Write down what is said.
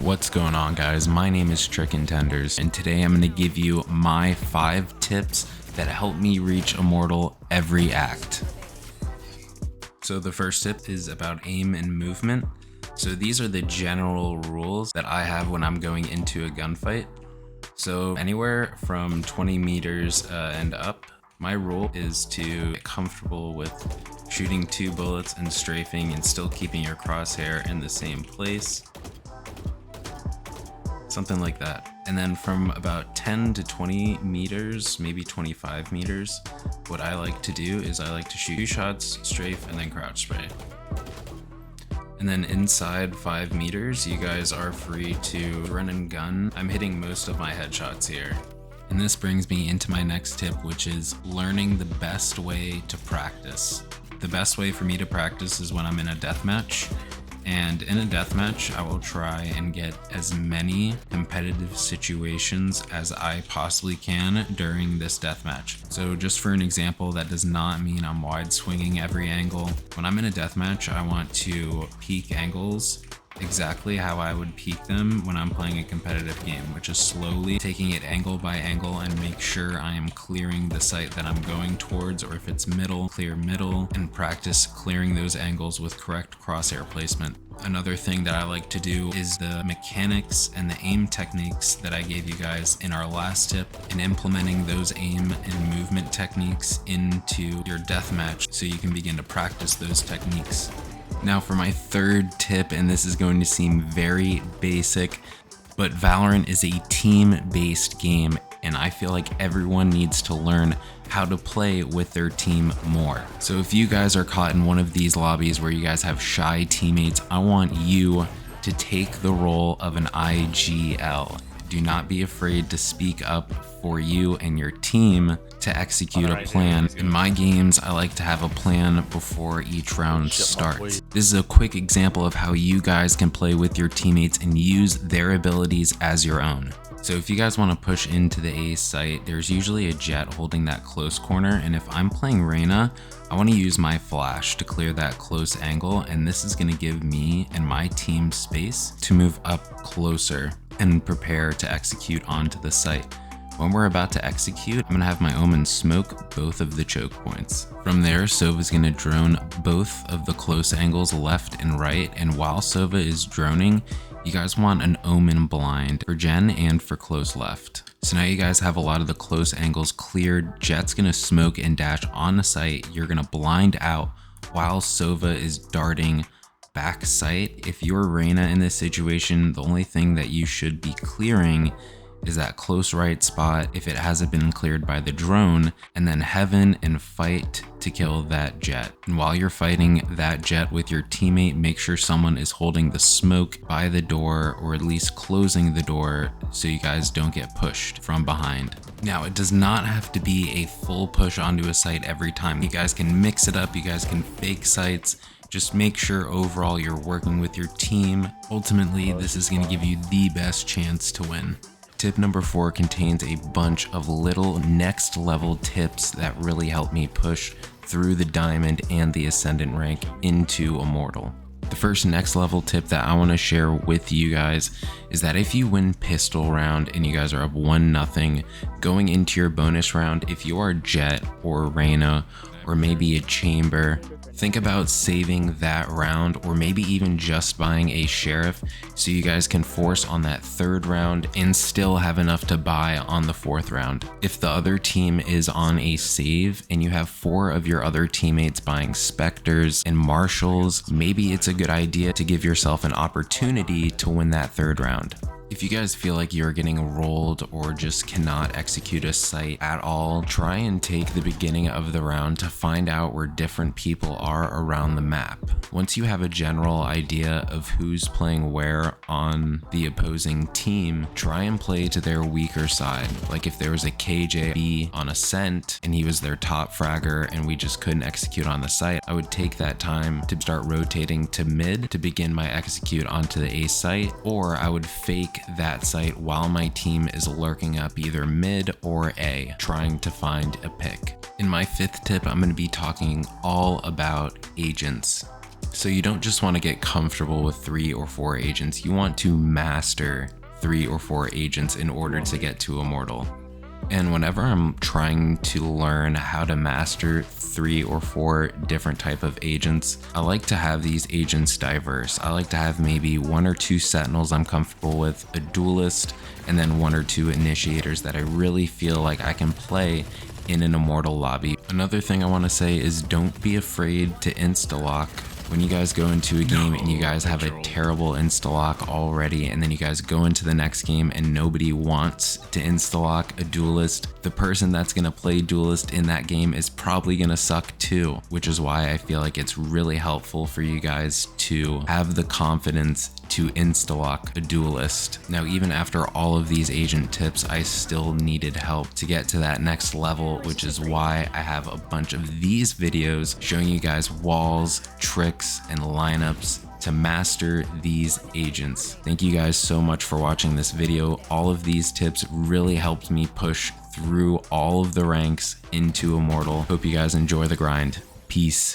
What's going on, guys? My name is Trick Intenders, and today I'm going to give you my 5 tips that help me reach Immortal every act. So the first tip is about aim and movement. So these are the general rules that I have when I'm going into a gunfight. So anywhere from 20 meters and up, my rule is to get comfortable with shooting 2 bullets and strafing and still keeping your crosshair in the same place. Something like that. And then from about 10 to 20 meters, maybe 25 meters, what I like to do is I like to shoot 2 shots, strafe, and then crouch spray. And then inside 5 meters, you guys are free to run and gun. I'm hitting most of my headshots here. And this brings me into my next tip, which is learning the best way to practice. The best way for me to practice is when I'm in a deathmatch. And in a deathmatch, I will try and get as many competitive situations as I possibly can during this deathmatch. So just for an example, that does not mean I'm wide swinging every angle. When I'm in a deathmatch, I want to peak angles exactly how I would peak them when I'm playing a competitive game, which is slowly taking it angle by angle and make sure I am clearing the sight that I'm going towards, or if it's middle, clear middle, and practice clearing those angles with correct crosshair placement. Another thing that I like to do is the mechanics and the aim techniques that I gave you guys in our last tip, and implementing those aim and movement techniques into your deathmatch so you can begin to practice those techniques. Now for my third tip, and this is going to seem very basic, but Valorant is a team-based game, and I feel like everyone needs to learn how to play with their team more. So if you guys are caught in one of these lobbies where you guys have shy teammates, I want you to take the role of an IGL. Do not be afraid to speak up for you and your team to execute a plan. In my games, I like to have a plan before each round starts. This is a quick example of how you guys can play with your teammates and use their abilities as your own. So if you guys want to push into the A site, there's usually a jet holding that close corner, and if I'm playing Reyna, I want to use my flash to clear that close angle, and this is going to give me and my team space to move up closer and prepare to execute onto the site. When we're about to execute, I'm gonna have my Omen smoke both of the choke points. From there, Sova's gonna drone both of the close angles left and right, and while Sova is droning, you guys want an Omen blind for Gen and for close left. So now you guys have a lot of the close angles cleared. Jet's gonna smoke and dash on the site. You're gonna blind out while Sova is darting back site. If you're Reyna in this situation, the only thing that you should be clearing is that close right spot if it hasn't been cleared by the drone, and then heaven and fight to kill that jet. And while you're fighting that jet with your teammate, make sure someone is holding the smoke by the door, or at least closing the door so you guys don't get pushed from behind. Now, it does not have to be a full push onto a site every time. You guys can mix it up, you guys can fake sites. Just make sure overall you're working with your team. Ultimately, this is going to give you the best chance to win. Tip number 4 contains a bunch of little next level tips that really help me push through the diamond and the ascendant rank into Immortal. The first next level tip that I want to share with you guys is that if you win pistol round and you guys are up 1-0, going into your bonus round, if you are Jet or Reyna or maybe a Chamber, think about saving that round, or maybe even just buying a sheriff so you guys can force on that 3rd round and still have enough to buy on the 4th round. If the other team is on a save and you have 4 of your other teammates buying Spectres and Marshals, maybe it's a good idea to give yourself an opportunity to win that 3rd round. If you guys feel like you're getting rolled or just cannot execute a site at all, try and take the beginning of the round to find out where different people are around the map. Once you have a general idea of who's playing where on the opposing team, try and play to their weaker side. Like if there was a KJB on Ascent and he was their top fragger and we just couldn't execute on the site, I would take that time to start rotating to mid to begin my execute onto the A site, or I would fake that site while my team is lurking up either mid or A, trying to find a pick. In my 5th tip, I'm going to be talking all about agents. So you don't just want to get comfortable with 3 or 4 agents, you want to master 3 or 4 agents in order to get to Immortal. And whenever I'm trying to learn how to master 3 or 4 different type of agents, I like to have these agents diverse. I like to have maybe 1 or 2 sentinels I'm comfortable with, a duelist, and then 1 or 2 initiators that I really feel like I can play in an Immortal lobby. Another thing I want to say is don't be afraid to insta-lock. When you guys go into a game and you guys have a terrible insta-lock already, and then you guys go into the next game and nobody wants to insta-lock a duelist, the person that's going to play duelist in that game is probably going to suck too, which is why I feel like it's really helpful for you guys to have the confidence to insta-lock a duelist. Now, even after all of these agent tips, I still needed help to get to that next level, which is why I have a bunch of these videos showing you guys walls, tricks, and lineups to master these agents. Thank you guys so much for watching this video. All of these tips really helped me push through all of the ranks into Immortal. Hope you guys enjoy the grind. Peace.